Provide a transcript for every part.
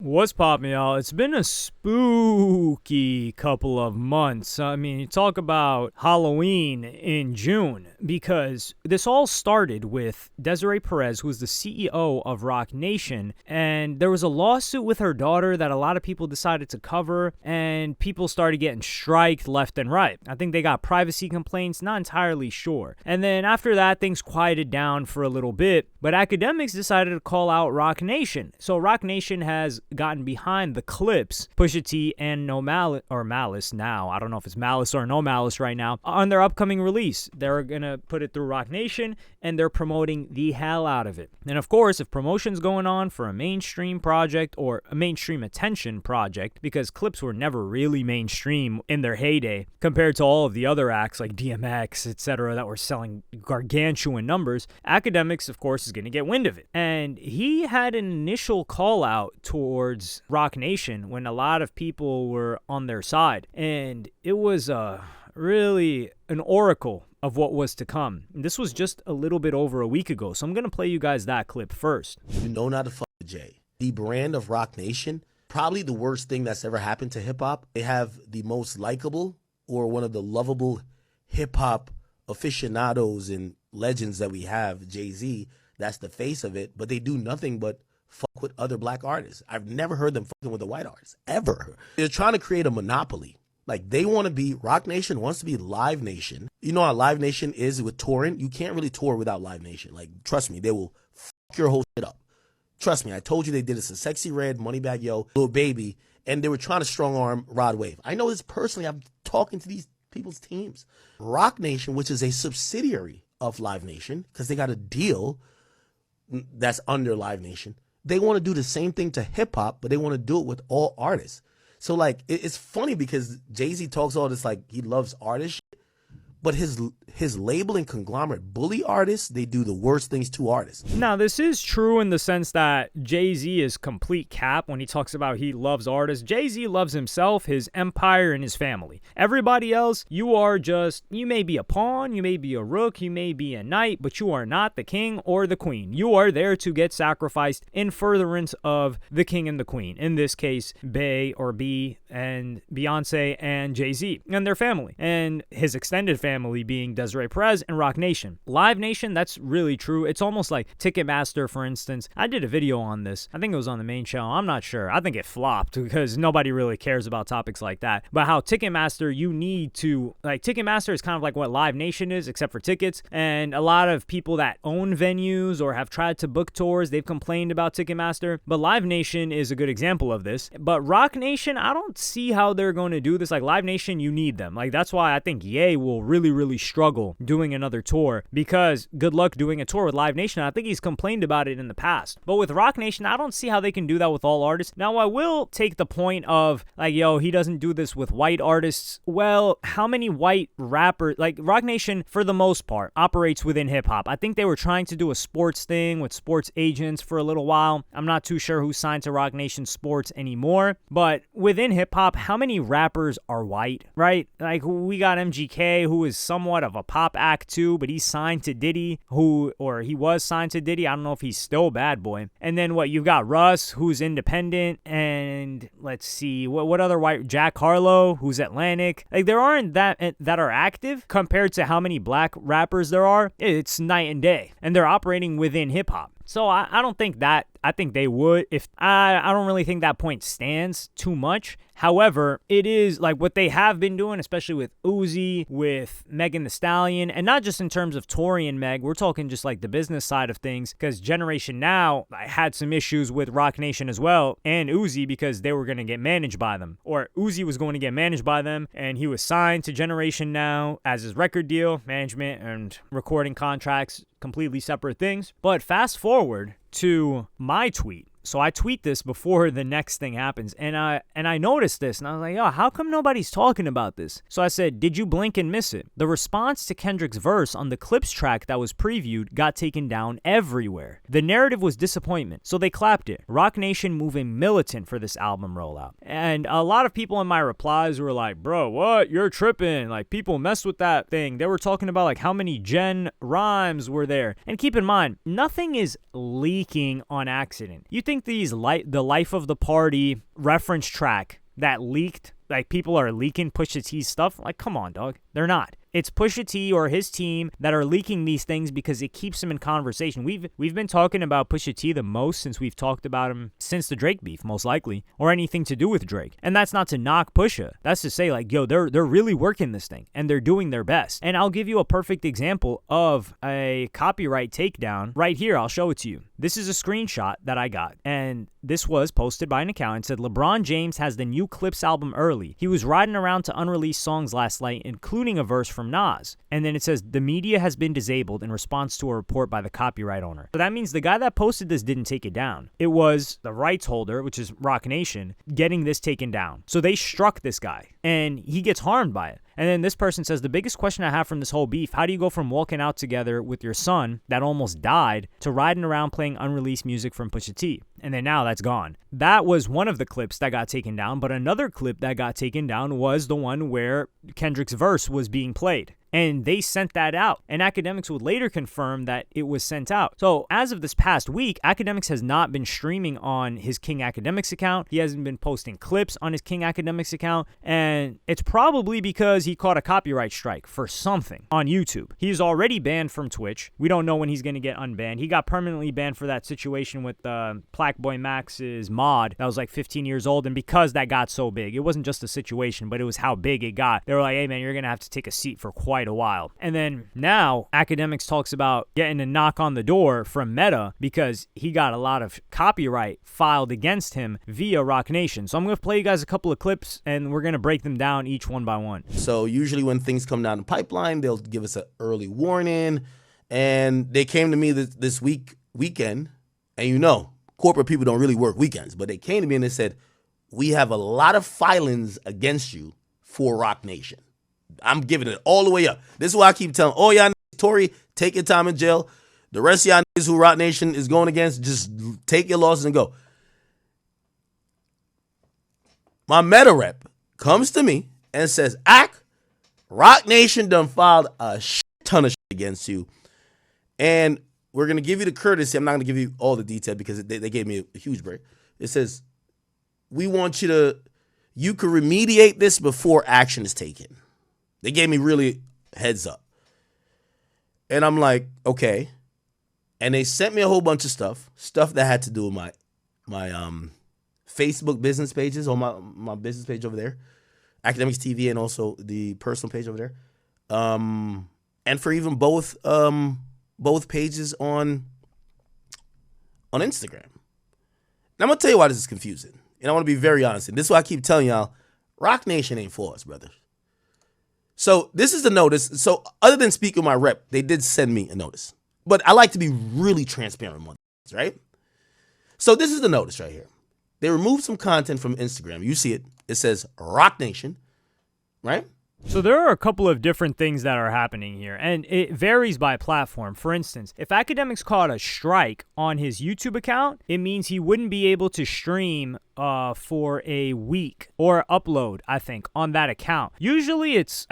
What's poppin', y'all? It's been a spooky couple of months. I mean, you talk about Halloween in June, because this all started with Desiree Perez, who was the CEO of Rock Nation, and there was a lawsuit with her daughter that a lot of people decided to cover, and people started getting striked left and right. I think they got privacy complaints, not entirely sure. And then after that, things quieted down for a little bit, but Akademiks decided to call out Rock Nation. So Rock Nation has gotten behind the clips, Pusha T and No Malice, or Malice now, I don't know if it's Malice or No Malice right now, on their upcoming release. They're gonna put it through Rock Nation, and they're promoting the hell out of it. And of course, if promotion's going on for a mainstream project or a mainstream attention project, because clips were never really mainstream in their heyday compared to all of the other acts like DMX, etc., that were selling gargantuan numbers, Akademiks, of course, is gonna get wind of it. And he had an initial call out towards Rock Nation when a lot of people were on their side, and it was really an oracle of what was to come. And this was just a little bit over a week ago, so I'm gonna play you guys that clip first. You know not to fuck with Jay. The brand of Rock Nation, probably the worst thing that's ever happened to hip hop. They have the most likable or one of the lovable hip hop aficionados and legends that we have, Jay-Z. That's the face of it, but they do nothing but fuck with other black artists. I've never heard them fucking with a white artist, ever. They're trying to create a monopoly. Like, they want to be, Rock Nation wants to be Live Nation. You know how Live Nation is with touring? You can't really tour without Live Nation. Like, trust me, they will fuck your whole shit up. Trust me, I told you they did this in Sexy Red, Moneybagg Yo, Lil Baby, and they were trying to strong arm Rod Wave. I know this personally. I'm talking to these people's teams. Rock Nation, which is a subsidiary of Live Nation, because they got a deal that's under Live Nation, they want to do the same thing to hip hop, but they want to do it with all artists. So, like, it's funny because Jay-Z talks all this like he loves artists shit, but his label and conglomerate bully artists, they do the worst things to artists. Now, this is true in the sense that Jay-Z is complete cap when he talks about he loves artists. Jay-Z loves himself, his empire, and his family. Everybody else, you may be a pawn, you may be a rook, you may be a knight, but you are not the king or the queen. You are there to get sacrificed in furtherance of the king and the queen. In this case, Bey or B and Beyonce and Jay-Z and their family. And his extended family being Desiree Perez and Rock Nation. Live Nation, that's really true. It's almost like Ticketmaster, for instance. I did a video on this. I think it was on the main channel. I'm not sure. I think it flopped because nobody really cares about topics like that. But how Ticketmaster, you need to, like, Ticketmaster is kind of like what Live Nation is, except for tickets. And a lot of people that own venues or have tried to book tours, they've complained about Ticketmaster. But Live Nation is a good example of this. But Rock Nation, I don't see how they're going to do this. Like, Live Nation, you need them. Like, that's why I think Ye will really struggle doing another tour, because good luck doing a tour with Live Nation. I think he's complained about it in the past. But with Rock Nation, I don't see how they can do that with all artists. Now, I will take the point of, like, yo, he doesn't do this with white artists. Well, how many white rappers, like, Rock Nation, for the most part, operates within hip-hop. I think they were trying to do a sports thing with sports agents for a little while. I'm not too sure who's signed to Rock Nation Sports anymore. But within hip-hop, how many rappers are white, right? Like, we got MGK, who is somewhat of a pop act too, but he's signed to Diddy, he was signed to Diddy. I don't know if he's still Bad Boy. And then you've got Russ, who's independent, and let's see, what other white, Jack Harlow, who's Atlantic. Like, there aren't that are active compared to how many black rappers there are. It's night and day, and they're operating within hip hop. So I don't think that, I think they would. I don't really think that point stands too much. However, it is like what they have been doing, especially with Uzi, with Megan Thee Stallion, and not just in terms of Tory and Meg. We're talking just like the business side of things, because Generation Now had some issues with Rock Nation as well, and Uzi, because they were going to get managed by them, or Uzi was going to get managed by them, and he was signed to Generation Now as his record deal, management and recording contracts, completely separate things. But fast forward to my tweet. So I tweet this before the next thing happens, and I noticed this, and I was like, oh, how come nobody's talking about this? So I said, did you blink and miss it? The response to Kendrick's verse on the Clips track that was previewed got taken down everywhere. The narrative was disappointment, so they clapped it. Rock Nation moving militant for this album rollout. And a lot of people in my replies were like, bro, what? You're tripping. Like, people messed with that thing. They were talking about, like, how many Gen rhymes were there. And keep in mind, nothing is leaking on accident. You think think the Life of the Party reference track that leaked, like people are leaking Pusha T's stuff, like come on, dog. They're not. It's Pusha T or his team that are leaking these things because it keeps him in conversation. We've been talking about Pusha T the most since we've talked about him since the Drake beef, most likely, or anything to do with Drake. And that's not to knock Pusha. That's to say, like, yo, they're really working this thing and they're doing their best. And I'll give you a perfect example of a copyright takedown right here. I'll show it to you. This is a screenshot that I got, and this was posted by an account and said, LeBron James has the new Clips album early. He was riding around to unreleased songs last night, including a verse from Nas. And then it says, the media has been disabled in response to a report by the copyright owner. So that means the guy that posted this didn't take it down. It was the rights holder, which is Roc Nation, getting this taken down. So they struck this guy, and he gets harmed by it. And then this person says, the biggest question I have from this whole beef, how do you go from walking out together with your son that almost died to riding around playing unreleased music from Pusha T? And then now that's gone. That was one of the clips that got taken down, but another clip that got taken down was the one where Kendrick's verse was being played. And they sent that out. And Akademiks would later confirm that it was sent out. So as of this past week, Akademiks has not been streaming on his King Akademiks account. He hasn't been posting clips on his King Akademiks account. And it's probably because he caught a copyright strike for something on YouTube. He's already banned from Twitch. We don't know when he's going to get unbanned. He got permanently banned for that situation with Plaqueboy Max's mod that was like 15 years old. And because that got so big, it wasn't just a situation, but it was how big it got. They were like, hey, man, you're going to have to take a seat for quite a while. And then now Akademiks talks about getting a knock on the door from Meta because he got a lot of copyright filed against him via Roc Nation. So I'm going to play you guys a couple of clips and we're going to break them down each one by one. So usually when things come down the pipeline, they'll give us an early warning. And they came to me this weekend, and you know, corporate people don't really work weekends, but they came to me and they said, we have a lot of filings against you for Roc Nation. I'm giving it all the way up. This is why I keep telling, oh, y'all Tory, take your time in jail. The rest of y'all niggas who Roc Nation is going against, just take your losses and go. My Meta rep comes to me and says, Roc Nation done filed a shit ton of shit against you. And we're going to give you the courtesy. I'm not going to give you all the detail because they gave me a huge break. It says, we want you can remediate this before action is taken. They gave me really heads up. And I'm like, okay. And they sent me a whole bunch of stuff that had to do with my Facebook business pages on my business page over there, Akademiks TV, and also the personal page over there. And for even both pages on Instagram. Now I'm gonna tell you why this is confusing. And I want to be very honest. And this is why I keep telling y'all, Roc Nation ain't for us, brother. So this is the notice. So other than speaking with my rep, they did send me a notice. But I like to be really transparent on this, right? So this is the notice right here. They removed some content from Instagram. You see it. It says Roc Nation, right? So there are a couple of different things that are happening here, and it varies by platform. For instance, if Akademiks caught a strike on his YouTube account, it means he wouldn't be able to stream for a week or upload, I think, on that account. Usually it's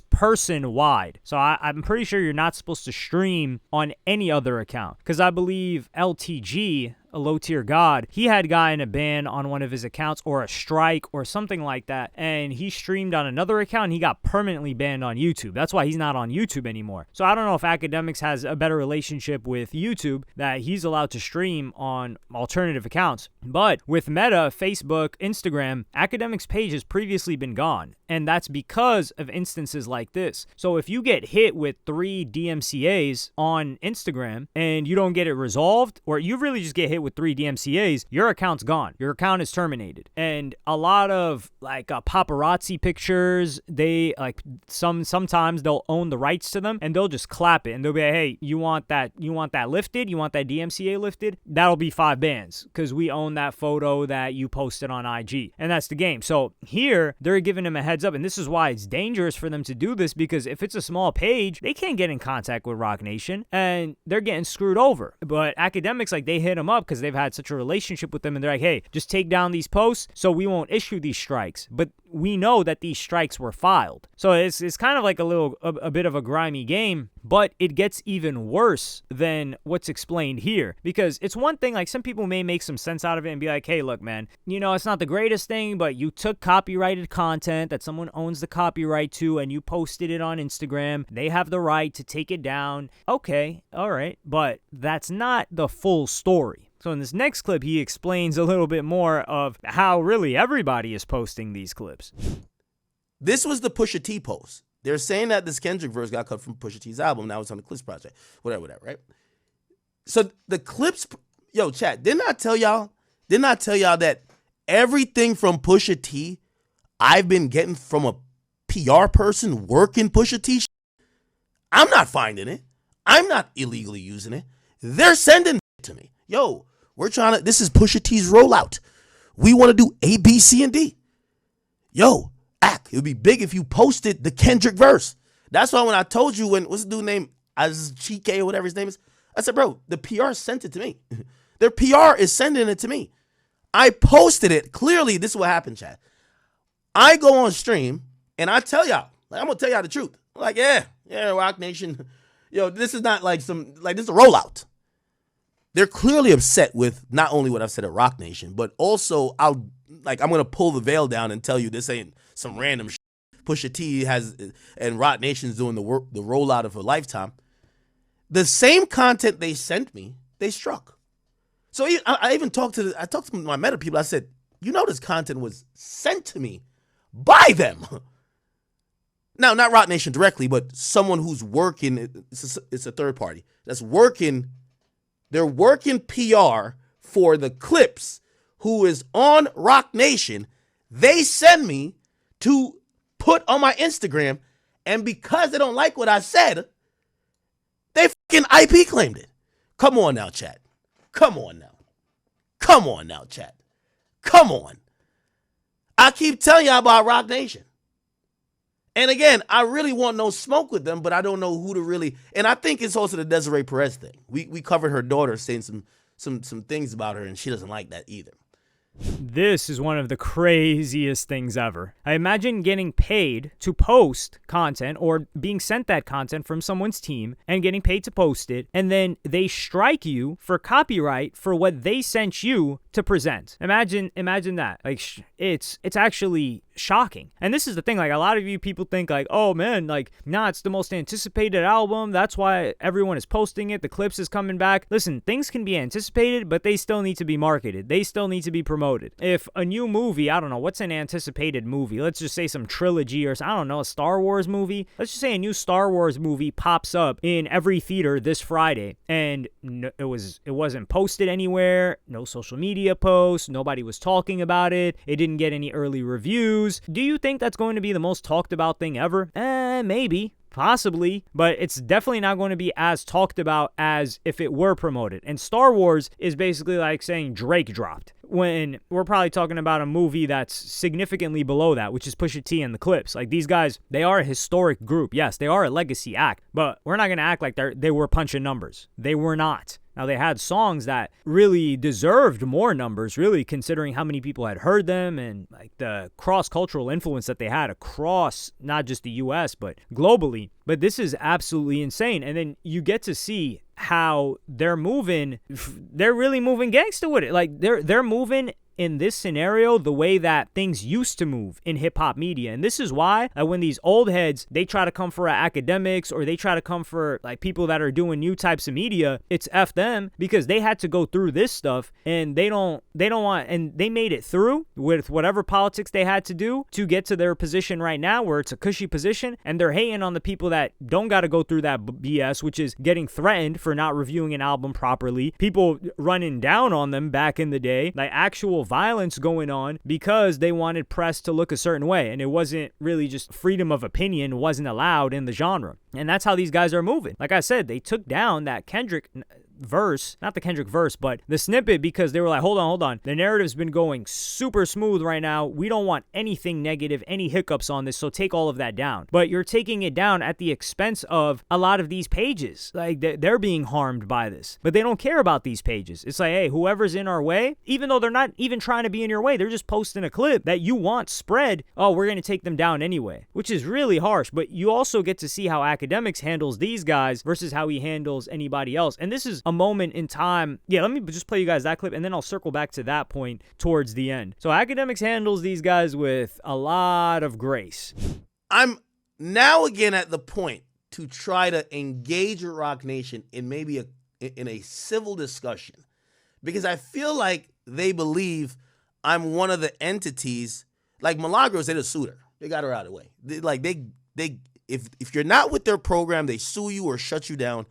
person-wide. So I'm pretty sure you're not supposed to stream on any other account because I believe LTG, a low-tier god, he had gotten a ban on one of his accounts or a strike or something like that, and he streamed on another account and he got permanently banned on YouTube. That's why he's not on YouTube anymore. So I don't know if Akademiks has a better relationship with YouTube that he's allowed to stream on alternative accounts. But with Meta, Facebook, Instagram, Akademiks' page has previously been gone, and that's because of instances like this. So if you get hit with 3 DMCAs on Instagram and you don't get it resolved, or you really just get hit with 3 DMCAs, your account's gone. Your account is terminated. And a lot of like paparazzi pictures, they like sometimes they'll own the rights to them and they'll just clap it and they'll be like, hey, you want that lifted? You want that DMCA lifted? That'll be 5 bans because we own that photo that you posted on IG. And that's the game. So here they're giving him a heads up, and this is why it's dangerous for them to do this, because if it's a small page, they can't get in contact with Roc Nation and they're getting screwed over. But Akademiks, like, they hit him up because they've had such a relationship with them, and they're like, hey, just take down these posts so we won't issue these strikes. But we know that these strikes were filed. So it's kind of like a bit of a grimy game, but it gets even worse than what's explained here, because it's one thing, like some people may make some sense out of it and be like, hey, look, man, it's not the greatest thing, but you took copyrighted content that someone owns the copyright to and you posted it on Instagram. They have the right to take it down. Okay, all right, but that's not the full story. So in this next clip, he explains a little bit more of how really everybody is posting these clips. This was the Pusha T post. They're saying that this Kendrick verse got cut from Pusha T's album. Now it's on the Clips project. Whatever, right? So the clips, chat, didn't I tell y'all that everything from Pusha T I've been getting from a PR person working Pusha T? I'm not finding it. I'm not illegally using it. They're sending it to me. This is Pusha T's rollout. We want to do A, B, C, and D. It would be big if you posted the Kendrick verse. That's why when I told you what's the dude named Chike or whatever his name is, I said, bro, the PR sent it to me. Their PR is sending it to me. I posted it. Clearly, this is what happened, chat. I go on stream and I tell y'all, I'm going to tell y'all the truth. I'm like, yeah, Rock Nation. This is not this is a rollout. They're clearly upset with not only what I've said at Rock Nation, but also I'm going to pull the veil down and tell you this ain't some random shit. Pusha T and Rock Nation's doing the rollout of a lifetime. The same content they sent me, they struck. So I even talked to my Meta people. I said, this content was sent to me by them. Now, not Rock Nation directly, but someone who's working. It's a third party that's working. They're working PR for the Clips, who is on Rock Nation. They send me to put on my Instagram, and because they don't like what I said, they fucking IP claimed it. Come on now, chat. Come on now, chat. Come on. I keep telling y'all about Rock Nation. And again, I really want no smoke with them, but I don't know who to really. And I think it's also the Desiree Perez thing. We covered her daughter saying some things about her, and she doesn't like that either. This is one of the craziest things ever. I imagine getting paid to post content or being sent that content from someone's team and getting paid to post it, and then they strike you for copyright for what they sent you to present. Imagine that. It's actually shocking. And this is the thing, a lot of you people think oh man, it's the most anticipated album, that's why everyone is posting it, the Clips is coming back. Listen, things can be anticipated, but they still need to be marketed. They still need to be promoted. If a new movie, I don't know, what's an anticipated movie? Let's just say some trilogy or I don't know, a Star Wars movie. Let's just say a new Star Wars movie pops up in every theater this Friday, and it wasn't posted anywhere, no social media posts, nobody was talking about it, it didn't get any early reviews. Do you think that's going to be the most talked about thing ever? Maybe. Possibly, but it's definitely not going to be as talked about as if it were promoted. And Star Wars is basically like saying Drake dropped, when we're probably talking about a movie that's significantly below that, which is Pusha T and the Clips. These guys, they are a historic group. Yes, they are a legacy act, but we're not going to act like they were punching numbers. They were not. Now, they had songs that really deserved more numbers, really, considering how many people had heard them and the cross-cultural influence that they had across not just the U.S., but globally. But this is absolutely insane. And then you get to see how they're moving. They're really moving gangsta with it. They're moving in this scenario the way that things used to move in hip-hop media. And this is why when these old heads, they try to come for Akademiks, or they try to come for people that are doing new types of media, it's F them, because they had to go through this stuff, and they don't want, and they made it through with whatever politics they had to do to get to their position right now, where it's a cushy position, and they're hating on the people that don't got to go through that BS, which is getting threatened for not reviewing an album properly, people running down on them back in the day, actual violence going on because they wanted press to look a certain way, and it wasn't really just freedom of opinion wasn't allowed in the genre. And that's how these guys are moving. Like I said, they took down that Kendrick verse, not the Kendrick verse, but the snippet, because they were like, hold on. The narrative's been going super smooth right now. We don't want anything negative, any hiccups on this, so take all of that down. But you're taking it down at the expense of a lot of these pages. Like, they're being harmed by this. But they don't care about these pages. It's like, hey, whoever's in our way, even though they're not even trying to be in your way, they're just posting a clip that you want spread. Oh, we're going to take them down anyway, which is really harsh. But you also get to see how Akademiks handles these guys versus how he handles anybody else. And this is a moment in time. Yeah, let me just play you guys that clip, and then I'll circle back to that point towards the end. So Akademiks handles these guys with a lot of grace. I'm now again at the point to try to engage with Rock Nation in maybe in a civil discussion, because I feel like they believe I'm one of the entities. Like Milagros, they're the suitor. They got her out of the way. If you're not with their program, they sue you or shut you down.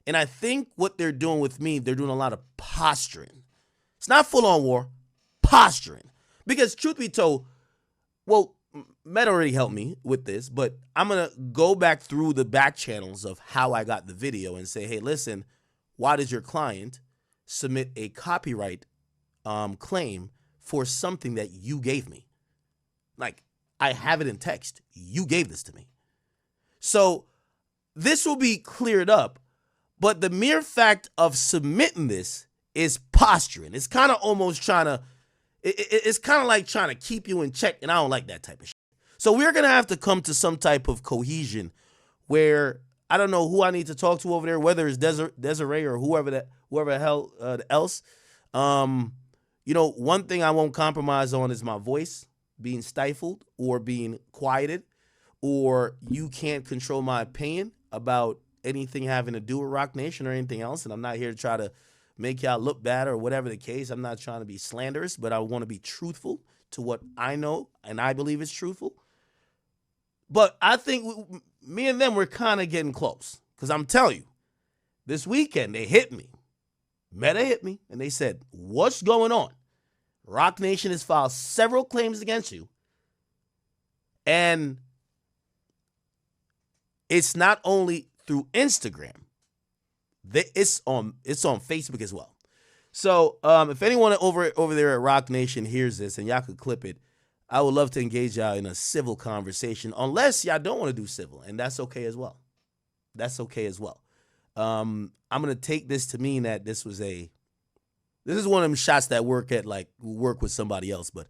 And I think what they're doing with me, they're doing a lot of posturing. It's not full-on war, posturing. Because truth be told, well, Matt already helped me with this, but I'm going to go back through the back channels of how I got the video and say, hey, listen, why does your client submit a copyright claim for something that you gave me? Like, I have it in text. You gave this to me. So this will be cleared up, but the mere fact of submitting this is posturing. It's kind of almost trying to, it's kind of like trying to keep you in check, and I don't like that type of shit. So we're going to have to come to some type of cohesion where I don't know who I need to talk to over there, whether it's Desiree or whoever the hell else. One thing I won't compromise on is my voice being stifled or being quieted, or you can't control my opinion about anything having to do with Rock Nation or anything else. And I'm not here to try to make y'all look bad or whatever the case. I'm not trying to be slanderous, but I want to be truthful to what I know and I believe is truthful. But I think me and them were kind of getting close, because I'm telling you, this weekend they hit me. Meta hit me, and they said, what's going on? Rock Nation has filed several claims against you, and it's not only through Instagram. It's on Facebook as well. So if anyone over there at Rock Nation hears this and y'all could clip it, I would love to engage y'all in a civil conversation, unless y'all don't want to do civil, and that's okay as well. That's okay as well. I'm going to take this to mean that this is one of them shots that work with somebody else. But,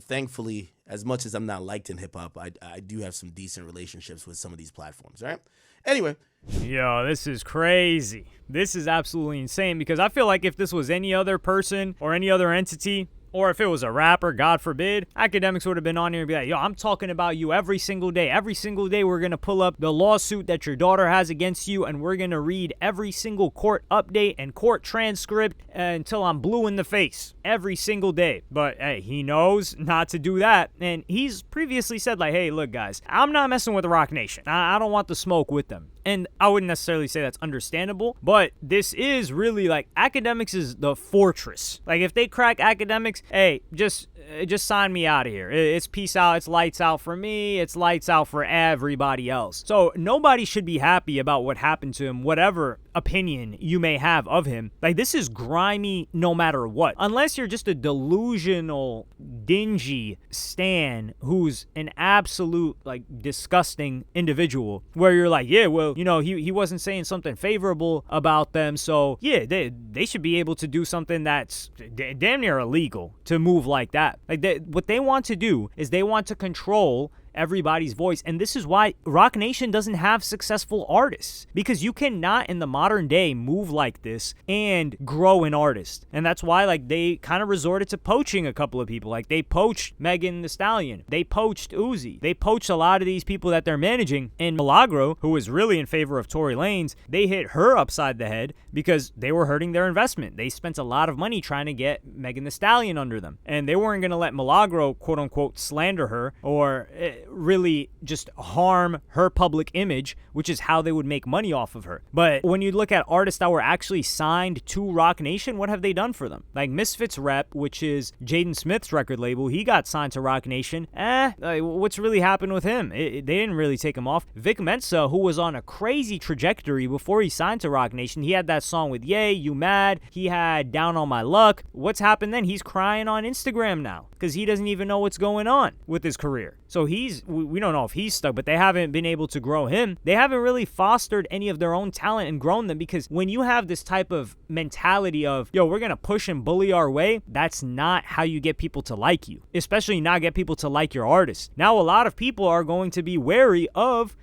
thankfully, as much as I'm not liked in hip hop, I do have some decent relationships with some of these platforms. All right. Anyway. Yo, this is crazy. This is absolutely insane, because I feel like if this was any other person or any other entity, or if it was a rapper, God forbid, Akademiks would have been on here and be like, yo, I'm talking about you every single day. Every single day we're going to pull up the lawsuit that your daughter has against you, and we're going to read every single court update and court transcript until I'm blue in the face. Every single day. But, hey, he knows not to do that. And he's previously said, like, hey, look, guys, I'm not messing with the Rock Nation. I don't want the smoke with them. And I wouldn't necessarily say that's understandable, but this is really like Akademiks is the fortress. Like, if they crack Akademiks, hey, just sign me out of here. It's peace out. It's lights out for me. It's lights out for everybody else. So nobody should be happy about what happened to him, whatever opinion you may have of him. Like, this is grimy no matter what. Unless you're just a delusional, dingy stan who's an absolute, like, disgusting individual, where you're like, yeah, well, he wasn't saying something favorable about them, so yeah, they should be able to do something that's damn near illegal to move like that. Like, what they want to do is they want to control everybody's voice. And this is why Rock Nation doesn't have successful artists, because you cannot in the modern day move like this and grow an artist. And that's why, like, they kind of resorted to poaching a couple of people. Like, they poached Megan Thee Stallion, they poached Uzi, they poached a lot of these people that they're managing. And Milagro, who was really in favor of Tory Lanez, they hit her upside the head because they were hurting their investment. They spent a lot of money trying to get Megan Thee Stallion under them, and they weren't going to let Milagro, quote unquote, slander her or really just harm her public image, which is how they would make money off of her. But when you look at artists that were actually signed to Roc Nation, what have they done for them? Like Misfits Rep, which is Jaden Smith's record label, he got signed to Roc Nation. What's really happened with him? They didn't really take him off. Vic Mensa, who was on a crazy trajectory before he signed to Roc Nation, he had that song with Ye, You Mad? He had Down on My Luck. What's happened then? He's crying on Instagram now because he doesn't even know what's going on with his career. So we don't know if he's stuck, but they haven't been able to grow him. They haven't really fostered any of their own talent and grown them, because when you have this type of mentality of, yo, we're going to push and bully our way, that's not how you get people to like you, especially not get people to like your artist. Now, a lot of people are going to be wary of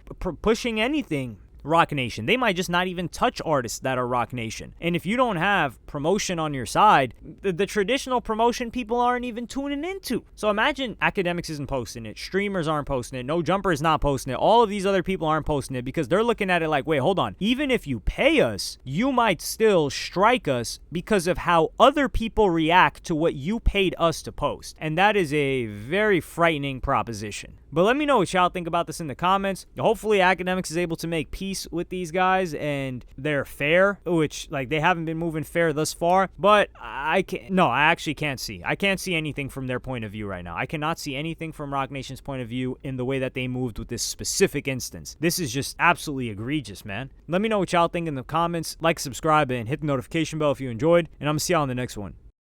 pushing anything Roc Nation. They might just not even touch artists that are Roc Nation. And if you don't have promotion on your side, the traditional promotion people aren't even tuning into. So imagine Akademiks isn't posting it, streamers aren't posting it, No Jumper is not posting it, all of these other people aren't posting it, because they're looking at it like, wait, hold on. Even if you pay us, you might still strike us because of how other people react to what you paid us to post. And that is a very frightening proposition. But let me know what y'all think about this in the comments. Hopefully Akademiks is able to make peace with these guys and they're fair, which, like, they haven't been moving fair thus far. But I actually can't see. I can't see anything from their point of view right now. I cannot see anything from Roc Nation's point of view in the way that they moved with this specific instance. This is just absolutely egregious, man. Let me know what y'all think in the comments. Like, subscribe, and hit the notification bell if you enjoyed. And I'm gonna see y'all on the next one.